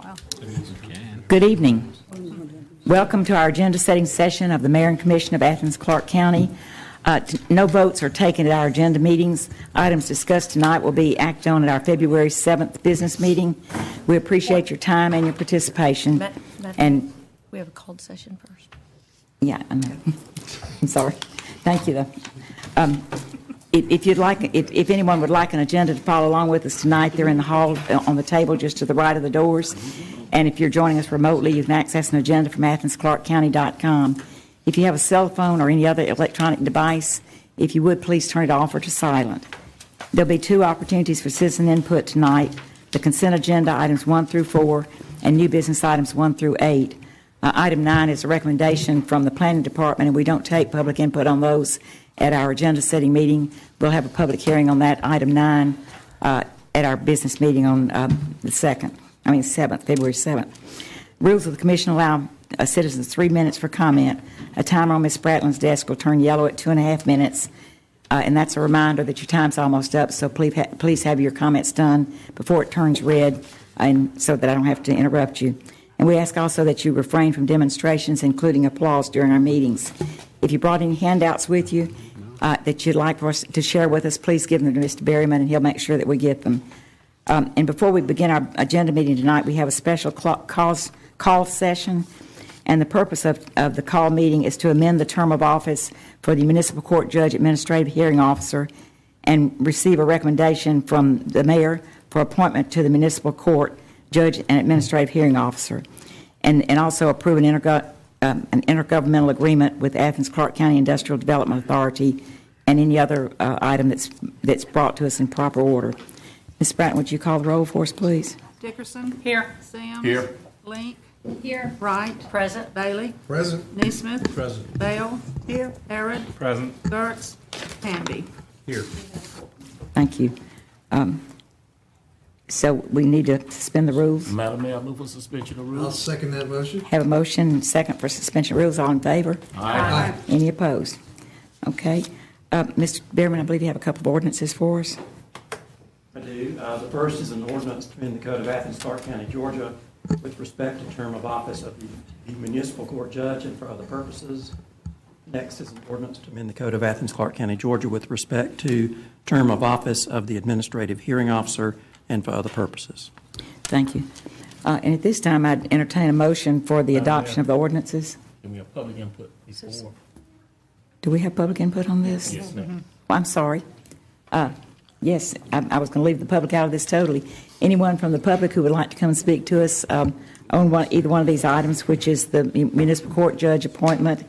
Wow. Good evening. Welcome to our agenda-setting session of the Mayor and Commission of Athens-Clarke County. No votes are taken at our agenda meetings. Items discussed tonight will be acted on at our February 7th business meeting. We appreciate your time and your participation. And we have a called session first. Yeah, I know. I'm sorry. Thank you, though. If anyone would like an agenda to follow along with us tonight, they're in the hall on the table just to the right of the doors. And if you're joining us remotely, you can access an agenda from Athens-ClarkeCounty.com. If you have a cell phone or any other electronic device, if you would, please turn it off or to silent. There'll be two opportunities for citizen input tonight: the consent agenda, items 1 through 4, and new business items 1 through 8. Item 9 is a recommendation from the Planning Department, and we don't take public input on those at our agenda-setting meeting. We'll have a public hearing on that, item 9, at our business meeting on the 7th, February 7th. Rules of the Commission allow citizens 3 minutes for comment. A timer on Ms. Spratlin's desk will turn yellow at 2.5 minutes, and that's a reminder that your time's almost up, so please have your comments done before it turns red, and so that I don't have to interrupt you. And we ask also that you refrain from demonstrations, including applause, during our meetings. If you brought any handouts with you that you'd like for us to share with us, please give them to Mr. Berryman, and he'll make sure that we get them. And before we begin our agenda meeting tonight, we have a special call session. And the purpose of the call meeting is to amend the term of office for the Municipal Court Judge, Administrative Hearing Officer, and receive a recommendation from the Mayor for appointment to the Municipal Court Judge and Administrative Hearing Officer, and also approve an intergovernmental agreement with Athens-Clarke County Industrial Development Authority and any other item that's brought to us in proper order. Ms. Bratton, would you call the roll for us, please? Dickerson. Here. Sims. Here. Link. Here. Wright. Present. Bailey. Present. Neesmith. Present. Bale. Here. Harrod. Present. Gertz. Hamby. Here. Thank you. So we need to suspend the rules. Madam Mayor, I move for suspension of I'll rules. second that motion. Have a motion and second for suspension of rules. All in favor? Aye. Any opposed? Okay. Mr. Berryman, I believe you have a couple of ordinances for us. I do. The first is an ordinance to amend the Code of Athens-Clarke County, Georgia, with respect to term of office of the Municipal Court Judge and for other purposes. Next is an ordinance to amend the Code of Athens-Clarke County, Georgia, with respect to term of office of the Administrative Hearing Officer and for other purposes. Thank you. And at this time, I'd entertain a motion for the adoption of the ordinances. And we have public input before. Do we have public input on this? Yes, ma'am. Well, I'm sorry. Yes, I was going to leave the public out of this totally. Anyone from the public who would like to come and speak to us on either one of these items, which is the Municipal Court Judge appointment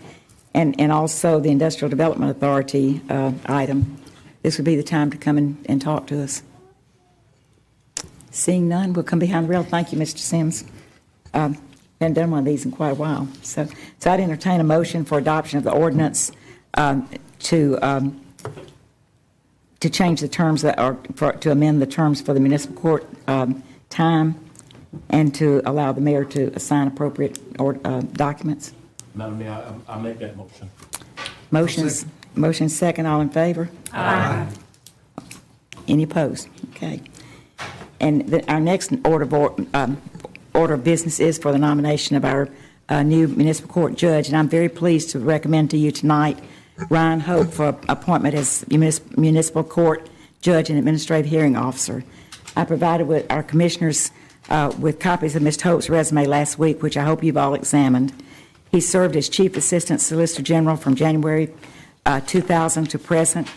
and also the Industrial Development Authority item, this would be the time to come and talk to us. Seeing none, we'll come behind the rail. Thank you, Mr. Sims. Haven't done one of these in quite a while. So I'd entertain a motion for adoption of the ordinance to change the terms to amend the terms for the municipal court time and to allow the mayor to assign appropriate documents. Madam Mayor, I make that motion. Motion second. All in favor? Aye. Any opposed? Okay. And our next order of business is for the nomination of our new municipal court judge, and I'm very pleased to recommend to you tonight Ryan Hope for appointment as municipal court judge and administrative hearing officer. I provided with our commissioners with copies of Ms. Hope's resume last week, which I hope you've all examined. He served as Chief Assistant Solicitor General from January 2000 to present.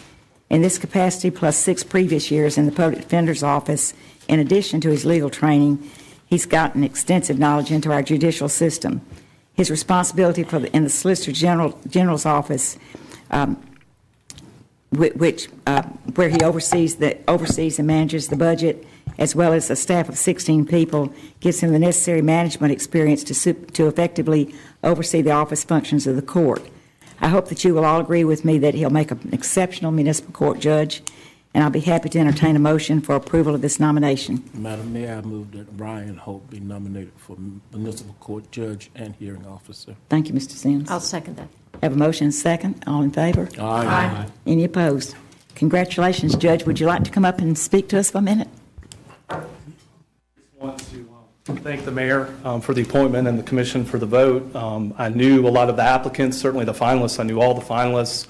In this capacity, plus 6 previous years in the Public Defender's Office, in addition to his legal training, he's gotten extensive knowledge into our judicial system. His responsibility in the Solicitor General's office, where he oversees and manages the budget, as well as a staff of 16 people, gives him the necessary management experience to effectively oversee the office functions of the court. I hope that you will all agree with me that he'll make an exceptional municipal court judge, and I'll be happy to entertain a motion for approval of this nomination. Madam Mayor, I move that Ryan Hope be nominated for Municipal Court Judge and Hearing Officer. Thank you, Mr. Sims. I'll second that. Have a motion and second. All in favor? Aye. Any opposed? Congratulations, Judge. Would you like to come up and speak to us for a minute? Want to thank the mayor for the appointment and the commission for the vote. I knew a lot of the applicants, certainly the finalists. I knew all the finalists.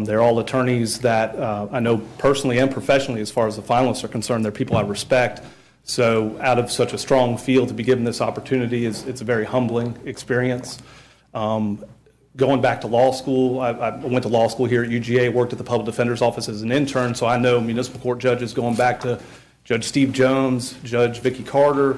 They're all attorneys that I know personally and professionally as far as the finalists are concerned. They're people I respect. So out of such a strong field to be given this opportunity, it's a very humbling experience. Going back to law school, I went to law school here at UGA, worked at the public defender's office as an intern, so I know municipal court judges going back to Judge Steve Jones, Judge Vicki Carter,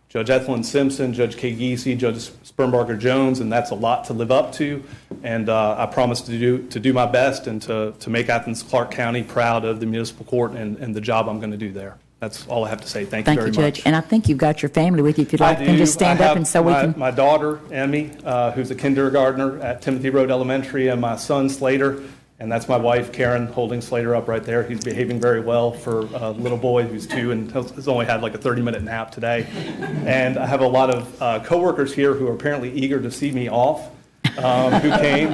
Judge Ethelyn Simpson, Judge Kay Giese, Judge Spermbarger Jones, and that's a lot to live up to. And I promise to do my best and to make Athens-Clarke County proud of the municipal court and the job I'm going to do there. That's all I have to say. Thank you very much. Thank you, Judge. And I think you've got your family with you. If you'd like, you can just stand up and so we can. My daughter, Emmy, who's a kindergartner at Timothy Road Elementary, and my son, Slater, and that's my wife, Karen, holding Slater up right there. He's behaving very well for a little boy who's 2 and has only had like a 30-minute nap today. And I have a lot of coworkers here who are apparently eager to see me off, who came.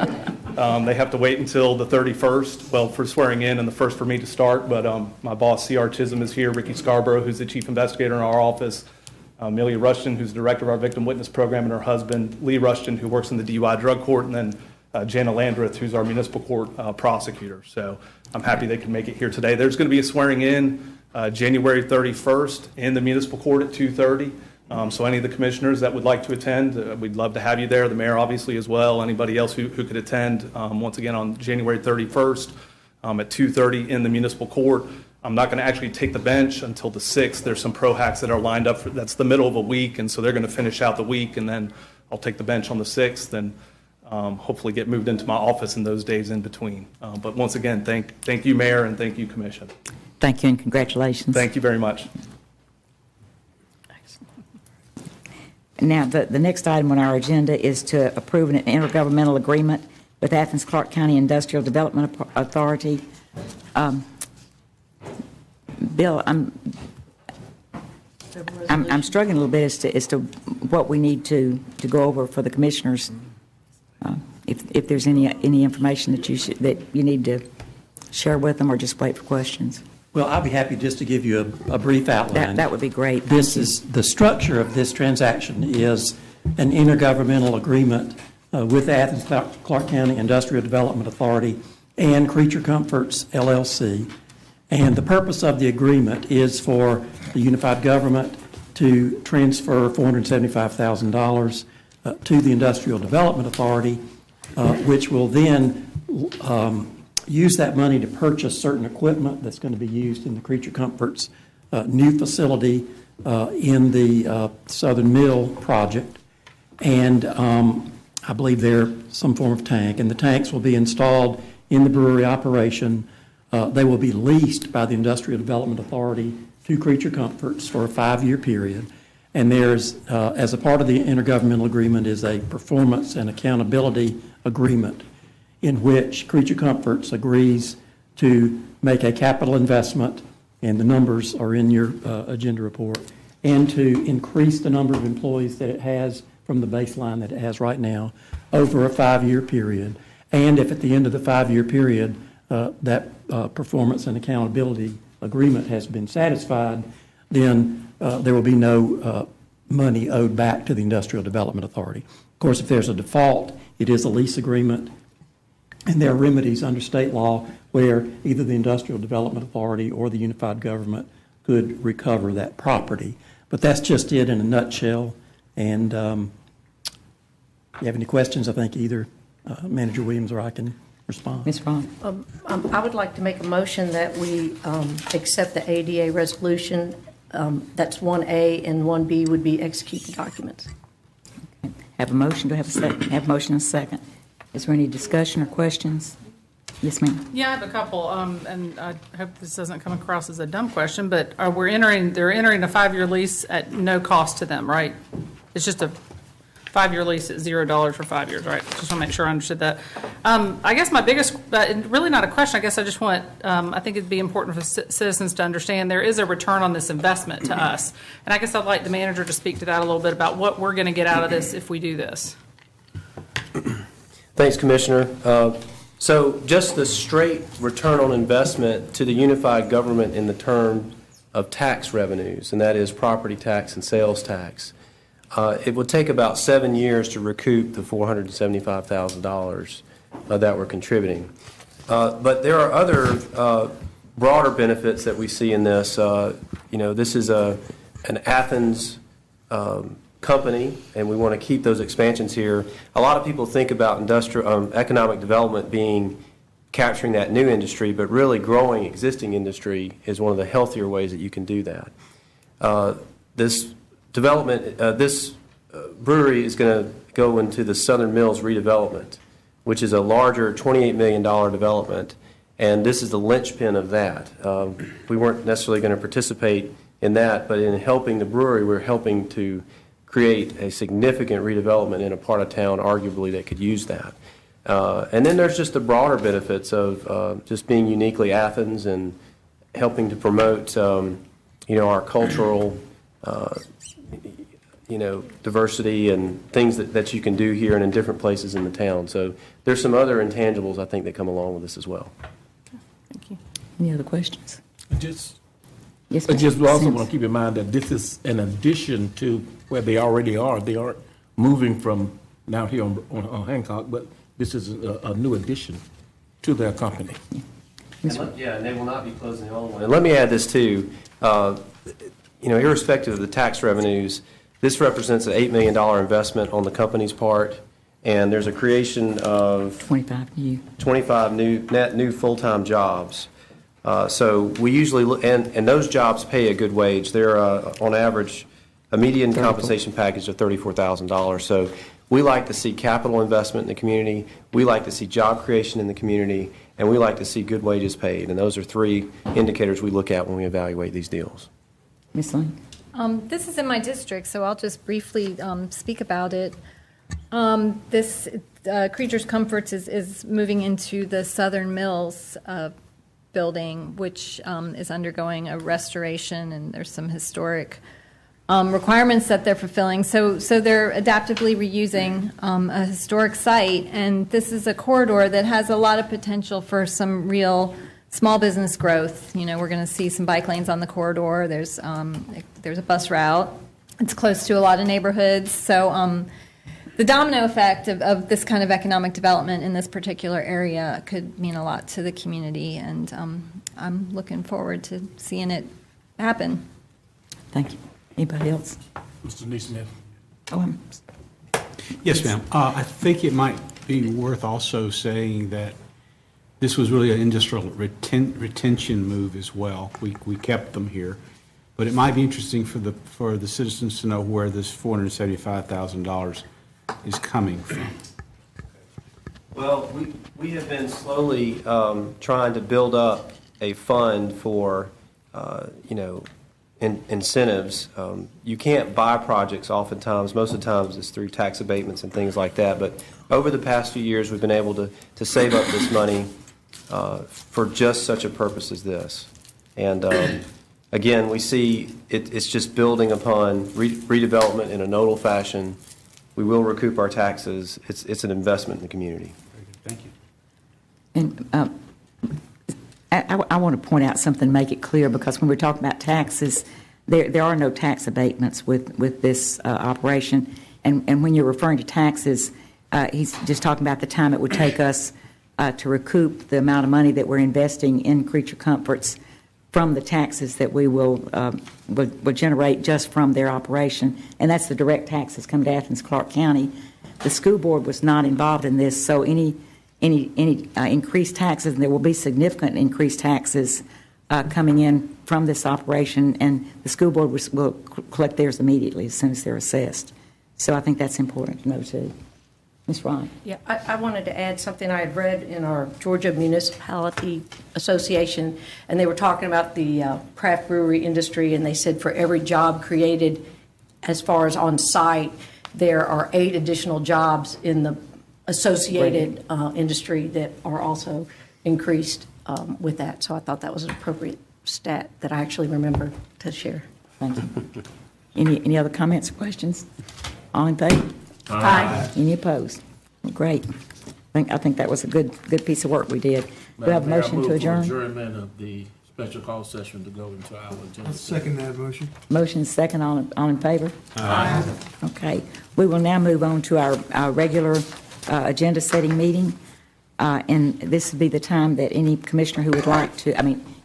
They have to wait until the 31st, well, for swearing in and the first for me to start. But my boss, C.R. Chisholm, is here. Ricky Scarborough, who's the chief investigator in our office. Amelia Rushton, who's the director of our victim witness program, and her husband, Lee Rushton, who works in the DUI drug court, and then Jana Landreth, who's our municipal court prosecutor. So I'm happy they can make it here today. There's going to be a swearing in January 31st in the municipal court at 2:30. So any of the commissioners that would like to attend, we'd love to have you there. The mayor, obviously, as well. Anybody else who could attend, once again, on January 31st at 2:30 in the municipal court. I'm not going to actually take the bench until the 6th. There's some pro hacks that are lined up. That's the middle of a week, and so they're going to finish out the week, and then I'll take the bench on the 6th and hopefully get moved into my office in those days in between. But once again, thank you, Mayor, and thank you, Commission. Thank you and congratulations. Thank you very much. Now, the next item on our agenda is to approve an intergovernmental agreement with Athens-Clarke County Industrial Development Authority. Bill, I'm struggling a little bit as to what we need to go over for the commissioners. If there's any information that you need to share with them, or just wait for questions. Well, I'll be happy just to give you a brief outline. That would be great. This is the structure of this transaction is an intergovernmental agreement with the Athens-Clarke County Industrial Development Authority and Creature Comforts, LLC. And the purpose of the agreement is for the unified government to transfer $475,000 to the Industrial Development Authority, which will then use that money to purchase certain equipment that's going to be used in the Creature Comforts new facility in the Southern Mill project. And I believe they're some form of tank. And the tanks will be installed in the brewery operation. They will be leased by the Industrial Development Authority to Creature Comforts for a 5-year period. And there's, as a part of the intergovernmental agreement, is a performance and accountability agreement in which Creature Comforts agrees to make a capital investment, and the numbers are in your agenda report, and to increase the number of employees that it has from the baseline that it has right now over a 5-year period. And if at the end of the 5-year period that performance and accountability agreement has been satisfied, then there will be no money owed back to the Industrial Development Authority. Of course, if there's a default, it is a lease agreement, and there are remedies under state law where either the Industrial Development Authority or the unified government could recover that property. But that's just it in a nutshell. And if you have any questions, I think either Manager Williams or I can respond. Ms. Vaughn. I would like to make a motion that we accept the ADA resolution. That's 1A, and 1B would be execute the documents. Okay. Have a motion. Do I have a second? Have a motion and a second. Is there any discussion or questions? Yes, ma'am. Yeah, I have a couple, and I hope this doesn't come across as a dumb question, but they're entering a 5-year lease at no cost to them, right? It's just a 5-year lease at $0 for 5 years, right? Just want to make sure I understood that. I guess my biggest, really not a question, I guess I just want, I think it'd be important for citizens to understand there is a return on this investment to us. And I guess I'd like the manager to speak to that a little bit about what we're going to get out of this if we do this. Thanks, Commissioner. So just the straight return on investment to the unified government in the term of tax revenues, and that is property tax and sales tax, it would take about 7 years to recoup the $475,000 that we're contributing. But there are other broader benefits that we see in this. This is an Athens company, and we want to keep those expansions here. A lot of people think about industrial economic development being capturing that new industry, but really growing existing industry is one of the healthier ways that you can do that. This development, this brewery is going to go into the Southern Mills redevelopment, which is a larger $28 million development, and this is the linchpin of that. We weren't necessarily going to participate in that, but in helping the brewery, we're helping to create a significant redevelopment in a part of town, arguably, that could use that. And then there's just the broader benefits of just being uniquely Athens and helping to promote, our cultural, diversity and things that you can do here and in different places in the town. So there's some other intangibles, I think, that come along with this as well. Thank you. Any other questions? Yes, ma'am. just also want to keep in mind that this is an addition to where they already are. They aren't moving from now here on Hancock, but this is a new addition to their company. And they will not be closing the old one. And let me add this too. Irrespective of the tax revenues, this represents an $8 million investment on the company's part, and there's a creation of 25 new full-time jobs. So we usually and those jobs pay a good wage. They're on average a median compensation package of $34,000. So we like to see capital investment in the community. We like to see job creation in the community, and we like to see good wages paid. And those are three indicators we look at when we evaluate these deals. Ms. Lane? This is in my district, so I'll just briefly speak about it. This Creatures Comforts is moving into the Southern Mills building, which is undergoing a restoration, and there's some historic requirements that they're fulfilling. So they're adaptively reusing a historic site, and this is a corridor that has a lot of potential for some real small business growth. We're going to see some bike lanes on the corridor. There's a bus route. It's close to a lot of neighborhoods. So the domino effect of this kind of economic development in this particular area could mean a lot to the community, and I'm looking forward to seeing it happen. Thank you. Anybody else? Mr. Neesmith. Yes, ma'am. I think it might be worth also saying that this was really an industrial retention move as well. We kept them here, but it might be interesting for the citizens to know where this $475,000 is coming from. Well, we have been slowly trying to build up a fund for incentives. You can't buy projects oftentimes. Most of the times it's through tax abatements and things like that. But over the past few years, we've been able to save up this money for just such a purpose as this. And again, we see it's just building upon redevelopment in a nodal fashion. We will recoup our taxes. It's an investment in the community. Very good. Thank you. And I want to point out something, make it clear, because when we're talking about taxes, there are no tax abatements with this operation. And when you're referring to taxes, he's just talking about the time it would take us to recoup the amount of money that we're investing in Creature Comforts from the taxes that we will generate just from their operation. And that's the direct taxes come to Athens-Clarke County. The school board was not involved in this, so any increased taxes, and there will be significant increased taxes coming in from this operation, and the school board will collect theirs immediately as soon as they're assessed. So I think that's important to know, too. Ms. Ryan? Yeah, I wanted to add something I had read in our Georgia Municipality Association, and they were talking about the craft brewery industry, and they said for every job created as far as on site, there are 8 additional jobs in the associated industry that are also increased with that. So I thought that was an appropriate stat that I actually remember to share. Thank you. Any other comments or questions? All in favor? Aye. Any opposed? Well, great. I think that was a good piece of work we did. Do we have a motion to adjourn? Adjournment of the special call session to go into our agenda. Second that motion. Motion second, all in favor? Aye. Okay, we will now move on to our regular agenda setting meeting. And this would be the time that any commissioner who would like to,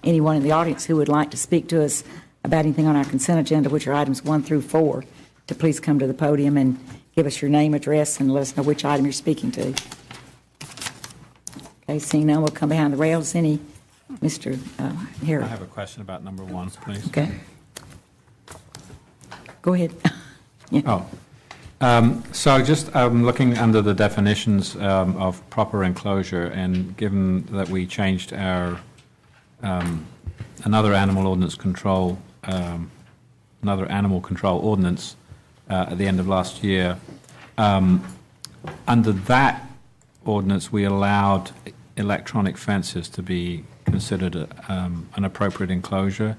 anyone in the audience who would like to speak to us about anything on our consent agenda, which are items 1 through 4, to please come to the podium and give us your name, address, and let us know which item you're speaking to. Okay, seeing none, we'll come behind the rails. Any, Mr. Harry? I have a question about number 1, please. Okay. Go ahead. Yeah. So just looking under the definitions of proper enclosure, and given that we changed our another animal control ordinance at the end of last year, under that ordinance we allowed electronic fences to be considered an appropriate enclosure.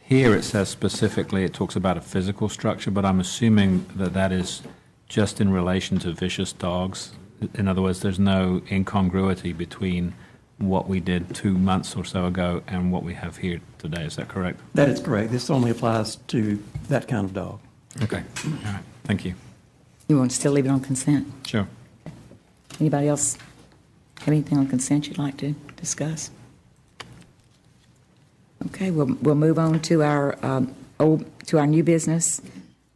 Here it says specifically, it talks about a physical structure, but I'm assuming that that is just in relation to vicious dogs. In other words, there's no incongruity between what we did 2 months or so ago and what we have here today. Is that correct? That is correct. This only applies to that kind of dog. Okay. All right. Thank you. You want to still leave it on consent? Sure. Anybody else have anything on consent you'd like to discuss? Okay, we'll move on to our new business.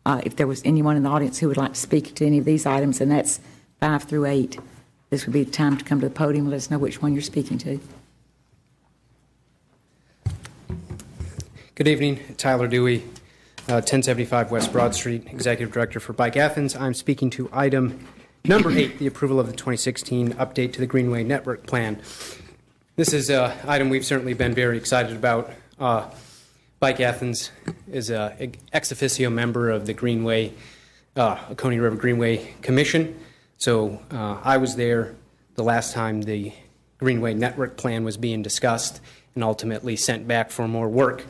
If there was anyone in the audience who would like to speak to any of these items, and that's 5 through 8, this would be the time to come to the podium and let us know which one you're speaking to. Good evening, Tyler Dewey, 1075 West Broad Street, Executive Director for Bike Athens. I'm speaking to item number 8, the approval of the 2016 update to the Greenway Network Plan. This is an item we've certainly been very excited about. Bike Athens is an ex officio member of the Greenway, Oconee River Greenway Commission. So I was there the last time the Greenway Network Plan was being discussed and ultimately sent back for more work.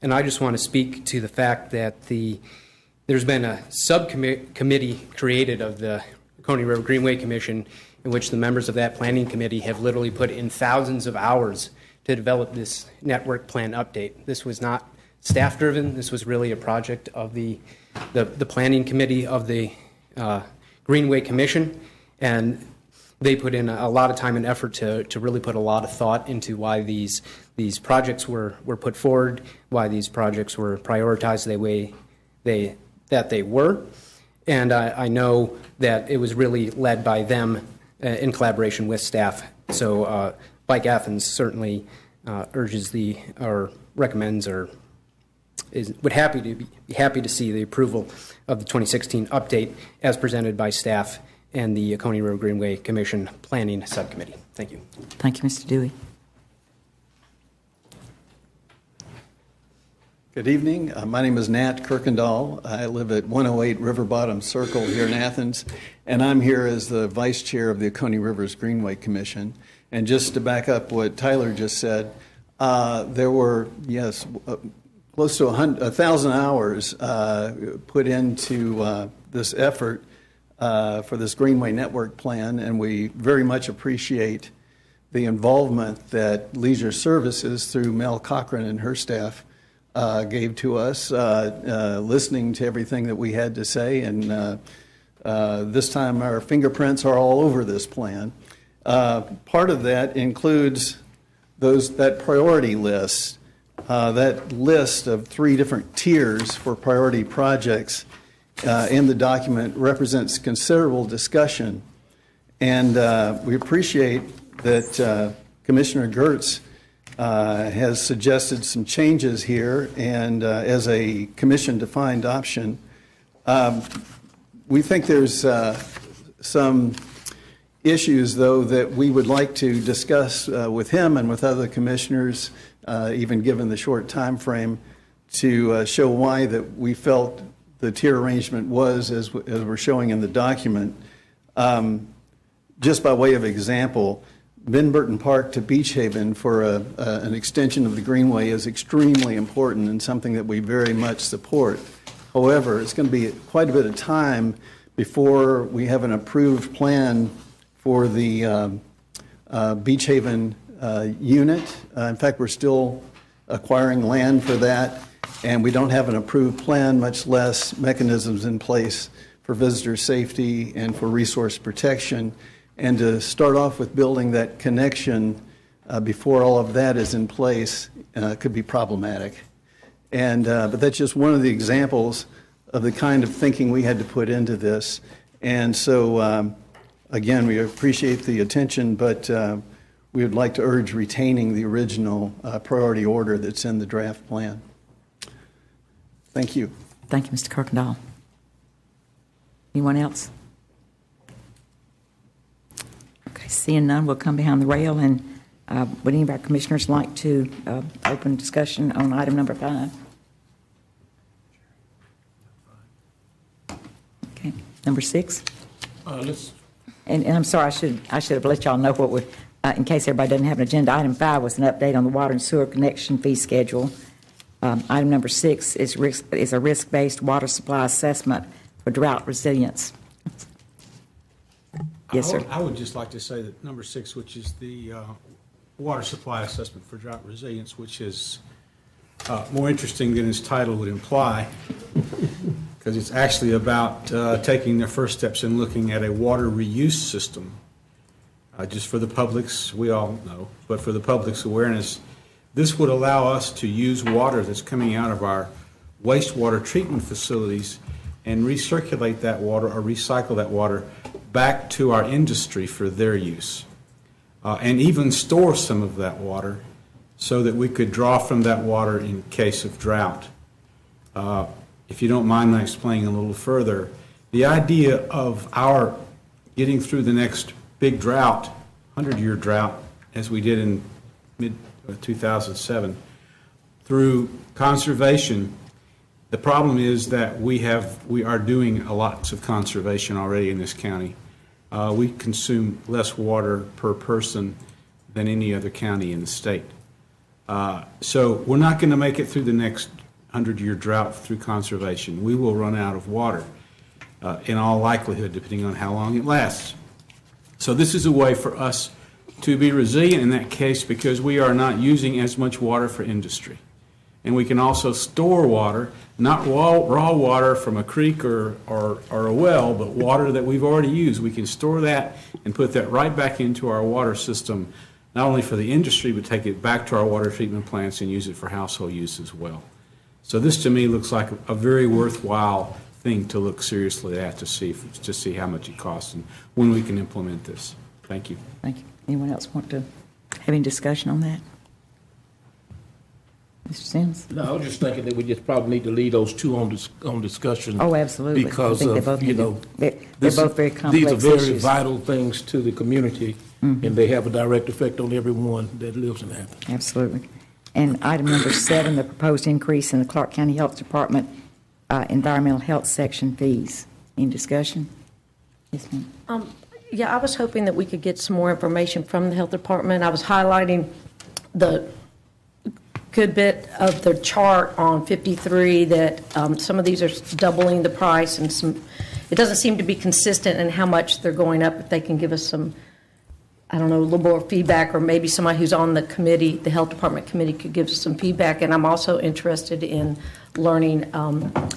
And I just want to speak to the fact that there's been a subcommittee created of the Oconee River Greenway Commission in which the members of that planning committee have literally put in thousands of hours to develop this network plan update. This was not staff-driven. This was really a project of the planning committee of the Greenway Commission, and they put in a lot of time and effort to really put a lot of thought into why these projects were put forward, why these projects were prioritized the way that they were. And I know that it was really led by them in collaboration with staff. So Bike Athens certainly recommends or would be happy to see the approval of the 2016 update as presented by staff and the Oconee River Greenway Commission Planning Subcommittee. Thank you. Thank you, Mr. Dewey. Good evening. My name is Nat Kirkendall. I live at 108 River Bottom Circle here in Athens, and I'm here as the vice chair of the Oconee Rivers Greenway Commission. And just to back up what Tyler just said, there were, close to 1,000 hours put into this effort for this Greenway Network Plan, and we very much appreciate the involvement that Leisure Services, through Mel Cochran and her staff, gave to us, listening to everything that we had to say, and this time our fingerprints are all over this plan. Part of that includes that priority list. That list of 3 different tiers for priority projects in the document represents considerable discussion, and we appreciate that Commissioner Gertz has suggested some changes here, and as a commission-defined option. We think there's some issues, though, that we would like to discuss with him and with other commissioners, even given the short time frame, to show why that we felt the tier arrangement was as we're showing in the document. Just by way of example, Ben Burton Park to Beach Haven for an extension of the Greenway is extremely important and something that we very much support. However, it's going to be quite a bit of time before we have an approved plan for the Beach Haven unit. In fact, we're still acquiring land for that, and we don't have an approved plan, much less mechanisms in place for visitor safety and for resource protection. And to start off with building that connection before all of that is in place could be problematic. And but that's just one of the examples of the kind of thinking we had to put into this. And so, again, we appreciate the attention, but we would like to urge retaining the original priority order that's in the draft plan. Thank you. Thank you, Mr. Kirkendall. Anyone else? Okay, seeing none, we'll come behind the rail. And would any of our commissioners like to open discussion on item number 5? Okay, number 6. And I'm sorry, I should have let y'all know what we, in case everybody doesn't have an agenda. Item 5 was an update on the water and sewer connection fee schedule. Item number 6 is a risk-based water supply assessment for drought resilience. Yes, sir. I would just like to say that number 6, which is the water supply assessment for drought resilience, which is more interesting than its title would imply, because it's actually about taking their first steps in looking at a water reuse system. Just for the public's, we all know, but for the public's awareness, this would allow us to use water that's coming out of our wastewater treatment facilities and recirculate that water or recycle that water back to our industry for their use. And even store some of that water so that we could draw from that water in case of drought. If you don't mind my explaining a little further, the idea of our getting through the next big drought, 100-year drought, as we did in mid-2007, through conservation. The problem is that we are doing lots of conservation already in this county. We consume less water per person than any other county in the state. So we're not going to make it through the next 100-year drought through conservation. We will run out of water in all likelihood, depending on how long it lasts. So this is a way for us to be resilient in that case because we are not using as much water for industry. And we can also store water, not raw water from a creek or a well, but water that we've already used. We can store that and put that right back into our water system, not only for the industry, but take it back to our water treatment plants and use it for household use as well. So this to me looks like a very worthwhile thing to look seriously at to see how much it costs and when we can implement this. Thank you. Thank you. Anyone else want to have any discussion on that? Mr. Sims? No, I was just thinking that we just probably need to leave those two on discussion. Oh, absolutely. Because of, they're both very complex these are very issues. vital things to the community, and they have a direct effect on everyone that lives in Athens. Absolutely. And item number 7, the proposed increase in the Clarke County Health Department environmental health section fees. Any discussion? Yes, ma'am. Yeah, I was hoping that we could get some more information from the health department. I was highlighting the good bit of the chart on 53 that some of these are doubling the price, and some, it doesn't seem to be consistent in how much they're going up. If they can give us some, I don't know, a little more feedback, or maybe somebody who's on the committee, the health department committee, could give us some feedback. And I'm also interested in learning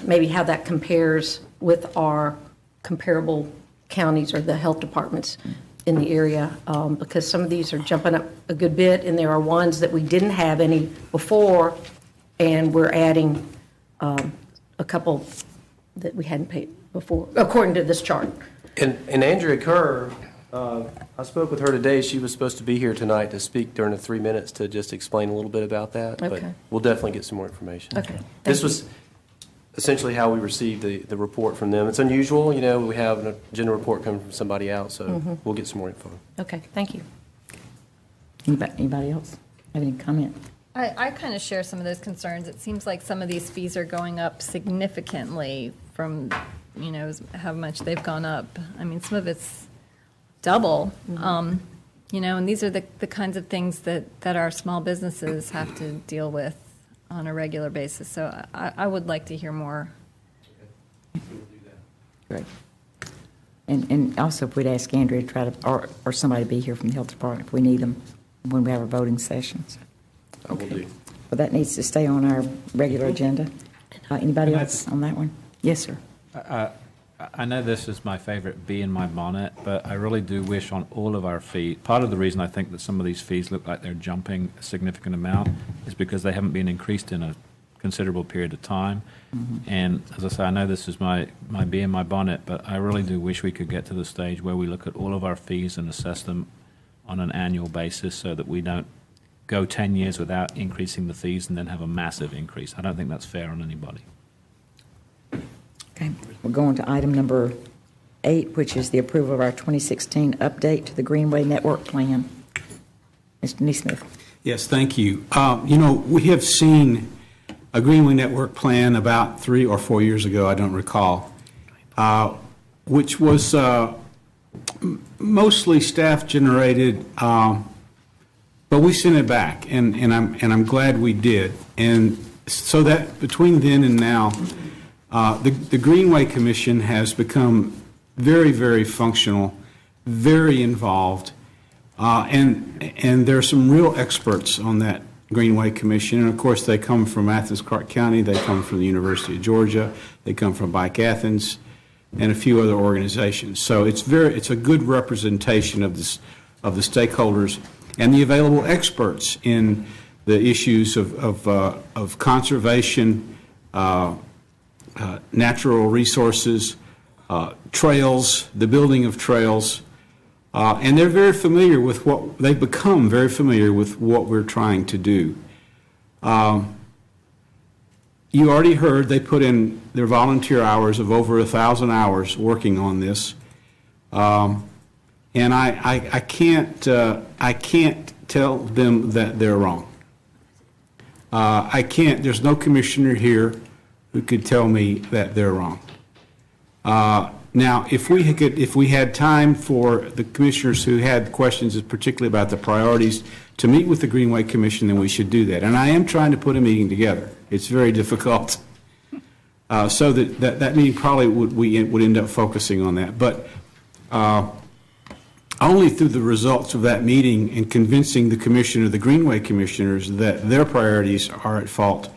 maybe how that compares with our comparable counties or the health departments in the area, because some of these are jumping up a good bit, and there are ones that we didn't have any before, and we're adding a couple that we hadn't paid before, according to this chart. And Andrea Kerr, I spoke with her today. She was supposed to be here tonight to speak during the 3 minutes to just explain a little bit about that. Okay. But we'll definitely get some more information. Okay. This was essentially how we received the report from them. It's unusual, we have an agenda report coming from somebody else, so we'll get some more info. Okay, thank you. Anybody else have any comment? I kind of share some of those concerns. It seems like some of these fees are going up significantly from, how much they've gone up. I mean, some of it's double, and these are the kinds of things that our small businesses have to deal with on a regular basis. So I would like to hear more. Great. And also, if we'd ask Andrea to try to, or somebody to be here from the health department if we need them when we have our voting sessions. I will do. Well, that needs to stay on our regular agenda. Anybody else on that one? Yes, sir. I know this is my favorite bee in my bonnet, but I really do wish on all of our fees, part of the reason I think that some of these fees look like they're jumping a significant amount is because they haven't been increased in a considerable period of time. And as I say, I know this is my bee in my bonnet, but I really do wish we could get to the stage where we look at all of our fees and assess them on an annual basis so that we don't go 10 years without increasing the fees and then have a massive increase. I don't think that's fair on anybody. Okay, we're going to item number 8, which is the approval of our 2016 update to the Greenway Network Plan. Mr. Neesmith. Yes, thank you. We have seen a Greenway Network Plan about 3 or 4 years ago, I don't recall, which was mostly staff-generated, but we sent it back, and I'm glad we did. And so that between then and now, the Greenway Commission has become very, very functional, very involved, and there are some real experts on that Greenway Commission. And of course, they come from Athens-Clarke County, they come from the University of Georgia, they come from Bike Athens, and a few other organizations. So it's a good representation of the stakeholders and the available experts in the issues of conservation, natural resources, trails, the building of trails, and they're very familiar with they've become very familiar with what we're trying to do. You already heard they put in their volunteer hours of over 1,000 hours working on this, and I can't tell them that they're wrong. I can't. There's no commissioner here who could tell me that they're wrong. Now, if we had time for the commissioners who had questions, particularly about the priorities, to meet with the Greenway Commission, then we should do that. And I am trying to put a meeting together. It's very difficult. So that meeting probably would end up focusing on that. But only through the results of that meeting and convincing the commissioner, the Greenway commissioners, that their priorities are at fault,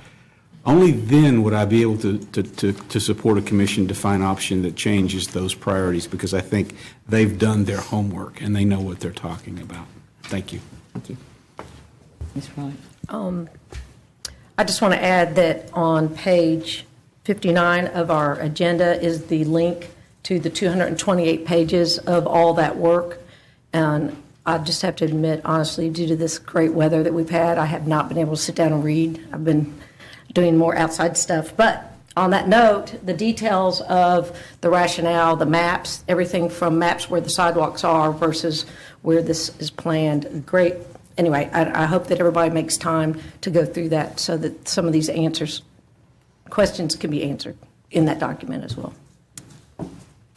only then would I be able to support a commission-defined option that changes those priorities, because I think they've done their homework and they know what they're talking about. Thank you. Thank you. Ms. Wright. I just want to add that on page 59 of our agenda is the link to the 228 pages of all that work. And I just have to admit, honestly, due to this great weather that we've had, I have not been able to sit down and read. I've been doing more outside stuff. But on that note, the details of the rationale, the maps, everything from maps where the sidewalks are versus where this is planned, great. Anyway, I hope that everybody makes time to go through that so that some of these questions can be answered in that document as well.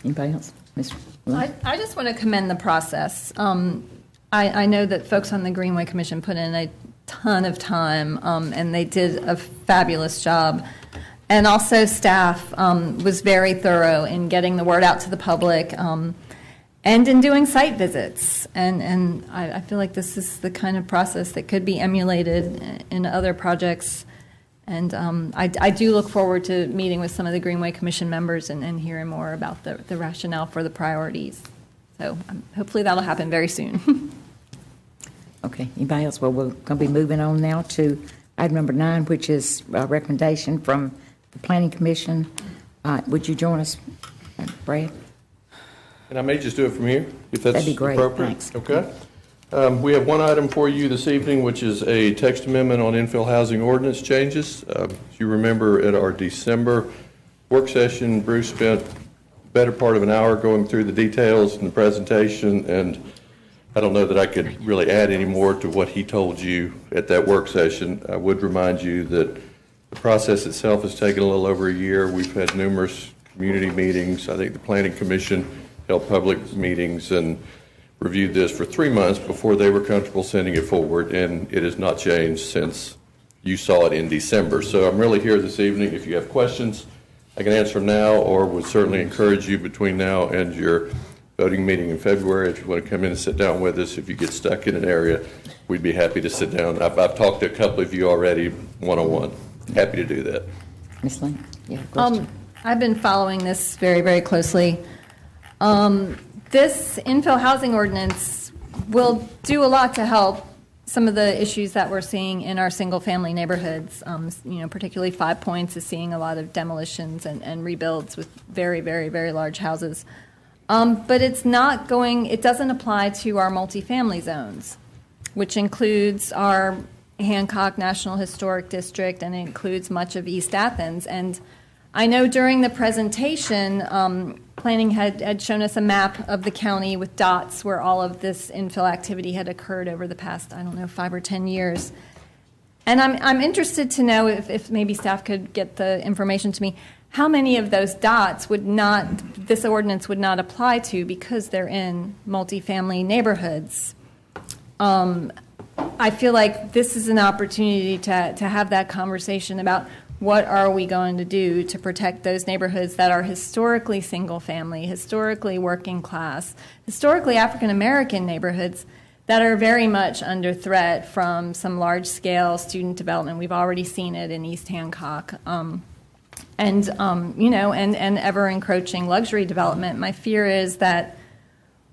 Anybody else? Ms. I just want to commend the process. I know that folks on the Greenway Commission put in a ton of time, and they did a fabulous job. And also staff was very thorough in getting the word out to the public and in doing site visits. And I feel like this is the kind of process that could be emulated in other projects. And I do look forward to meeting with some of the Greenway Commission members and hearing more about the rationale for the priorities. So hopefully that'll happen very soon. Okay. Anybody else? Well, we're going to be moving on now to item number 9, which is a recommendation from the Planning Commission. Would you join us, Brad? And I may just do it from here, if that's That'd be great. appropriate. Thanks. Okay. We have one item for you this evening, which is a text amendment on infill housing ordinance changes. As you remember, at our December work session, Bruce spent the better part of an hour going through the details and the presentation, and I don't know that I could really add any more to what he told you at that work session. I would remind you that the process itself has taken a little over a year. We've had numerous community meetings. I think the Planning Commission held public meetings and reviewed this for 3 months before they were comfortable sending it forward, and it has not changed since you saw it in December. So I'm really here this evening. If you have questions, I can answer them now, or would certainly encourage you between now and your voting meeting in February. If you want to come in and sit down with us, if you get stuck in an area, we'd be happy to sit down. I've talked to a couple of you already one-on-one. Happy to do that. Ms. Lane, you have a question? I've been following this very, very closely. This infill housing ordinance will do a lot to help some of the issues that we're seeing in our single-family neighborhoods. Particularly 5 Points is seeing a lot of demolitions and rebuilds with very, very, very large houses. But it doesn't apply to our multifamily zones, which includes our Hancock National Historic District and it includes much of East Athens. And I know during the presentation, planning had shown us a map of the county with dots where all of this infill activity had occurred over the past, 5 or 10 years. And I'm interested to know if maybe staff could get the information to me, how many of those dots this ordinance would not apply to because they're in multifamily neighborhoods. I feel like this is an opportunity to have that conversation about what are we going to do to protect those neighborhoods that are historically single-family, historically working class, historically African-American neighborhoods that are very much under threat from some large-scale student development. We've already seen it in East Hancock, and ever-encroaching luxury development. My fear is that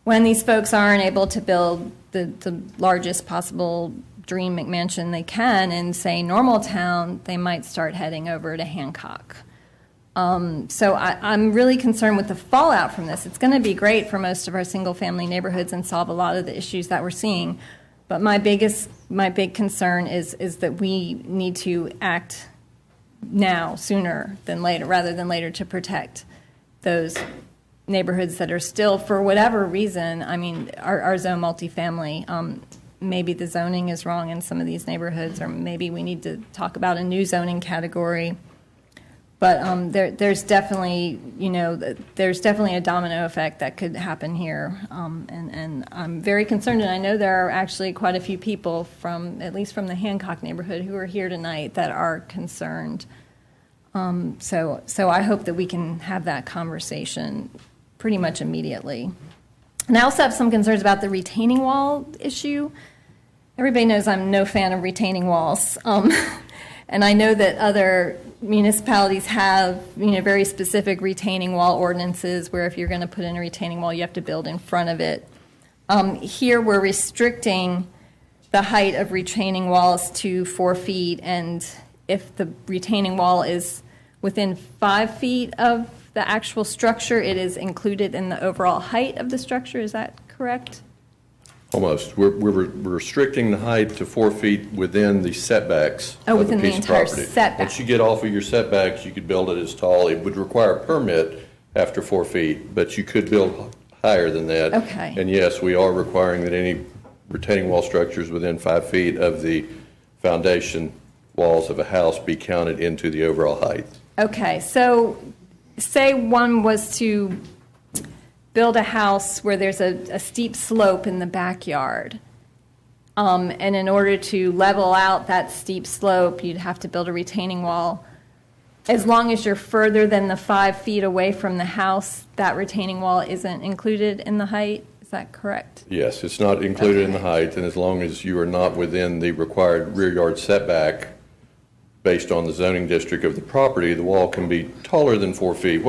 when these folks aren't able to build the largest possible dream McMansion they can in, say, Normaltown, they might start heading over to Hancock. So I'm really concerned with the fallout from this. It's going to be great for most of our single-family neighborhoods and solve a lot of the issues that we're seeing. But my big concern is that we need to act now, sooner than later, rather than later, to protect those neighborhoods that are still, for whatever reason, our zone multifamily. Maybe the zoning is wrong in some of these neighborhoods, or maybe we need to talk about a new zoning category. But there's definitely a domino effect that could happen here, and I'm very concerned. And I know there are actually quite a few people at least from the Hancock neighborhood, who are here tonight that are concerned. So I hope that we can have that conversation pretty much immediately. And I also have some concerns about the retaining wall issue. Everybody knows I'm no fan of retaining walls. And I know that other municipalities have, very specific retaining wall ordinances where if you're going to put in a retaining wall, you have to build in front of it. Here we're restricting the height of retaining walls to 4 feet, and if the retaining wall is within 5 feet of the actual structure, it is included in the overall height of the structure. Is that correct? Almost. We're restricting the height to 4 feet within the setbacks of within a the piece of entire property. setback. Once you get off of your setbacks, you could build it as tall. It would require a permit after 4 feet, but you could build higher than that. Okay. And yes, we are requiring that any retaining wall structures within 5 feet of the foundation walls of a house be counted into the overall height. Okay. So say one was to build a house where there's a steep slope in the backyard. And in order to level out that steep slope, you'd have to build a retaining wall. As long as you're further than the 5 feet away from the house, that retaining wall isn't included in the height. Is that correct? Yes, it's not included in the height, and as long as you are not within the required rear yard setback based on the zoning district of the property, the wall can be taller than 4 feet.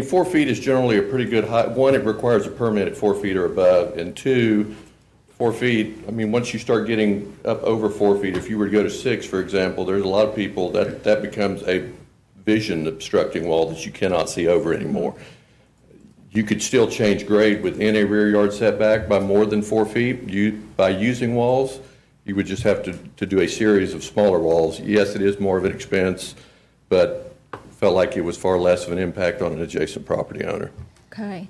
4 feet is generally a pretty good height. One, it requires a permit at 4 feet or above, and two, 4 feet, once you start getting up over 4 feet, if you were to go to 6, for example, there's a lot of people that becomes a vision obstructing wall that you cannot see over anymore. You could still change grade within a rear yard setback by more than 4 feet by using walls. You would just have to do a series of smaller walls. Yes, it is more of an expense, but felt like it was far less of an impact on an adjacent property owner. Okay.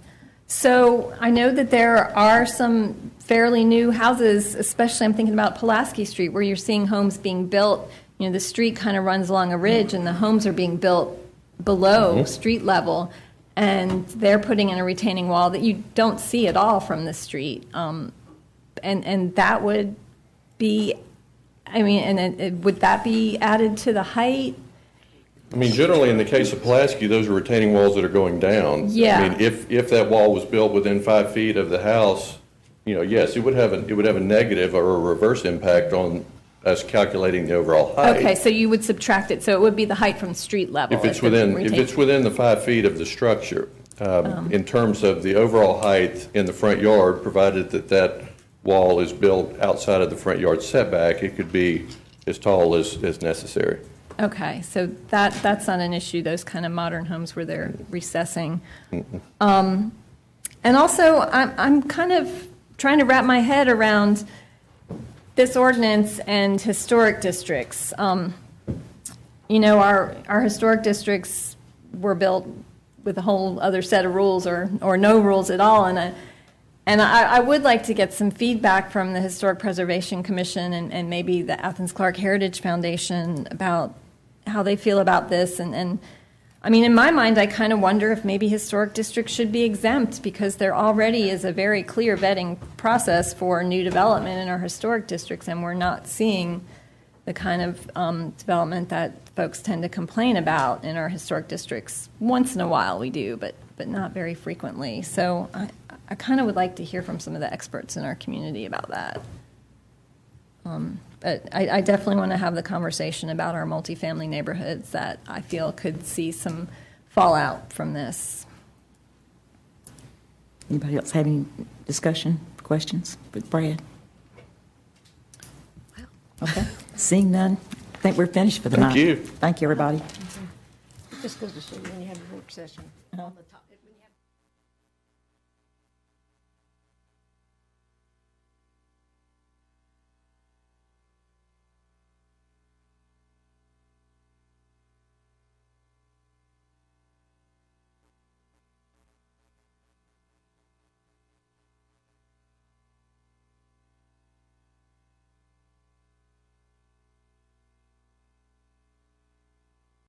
So I know that there are some fairly new houses, especially I'm thinking about Pulaski Street, where you're seeing homes being built. The street kind of runs along a ridge, and the homes are being built below street level, and they're putting in a retaining wall that you don't see at all from the street. And that would be, would that be added to the height? I mean, generally, in the case of Pulaski, those are retaining walls that are going down. Yeah. I mean, if that wall was built within 5 feet of the house, yes, it would have a negative or a reverse impact on us calculating the overall height. Okay, so you would subtract it, so it would be the height from street level. If it's within the 5 feet of the structure, in terms of the overall height in the front yard, provided that wall is built outside of the front yard setback, it could be as tall as necessary. Okay, so that's not an issue, those kind of modern homes where they're recessing. And also, I'm kind of trying to wrap my head around this ordinance and historic districts. Our historic districts were built with a whole other set of rules or no rules at all, and I would like to get some feedback from the Historic Preservation Commission and maybe the Athens-Clarke Heritage Foundation about how they feel about this. And I mean, in my mind, I kind of wonder if maybe historic districts should be exempt because there already is a very clear vetting process for new development in our historic districts, and we're not seeing the kind of development that folks tend to complain about in our historic districts. Once in a while we do, but not very frequently. So I kind of would like to hear from some of the experts in our community about that. But I definitely want to have the conversation about our multifamily neighborhoods that I feel could see some fallout from this. Anybody else have any discussion, questions with Brad? Okay, seeing none, I think we're finished for the night. Thank you. Thank you, everybody. Just goes to show you when you have a work session on the top.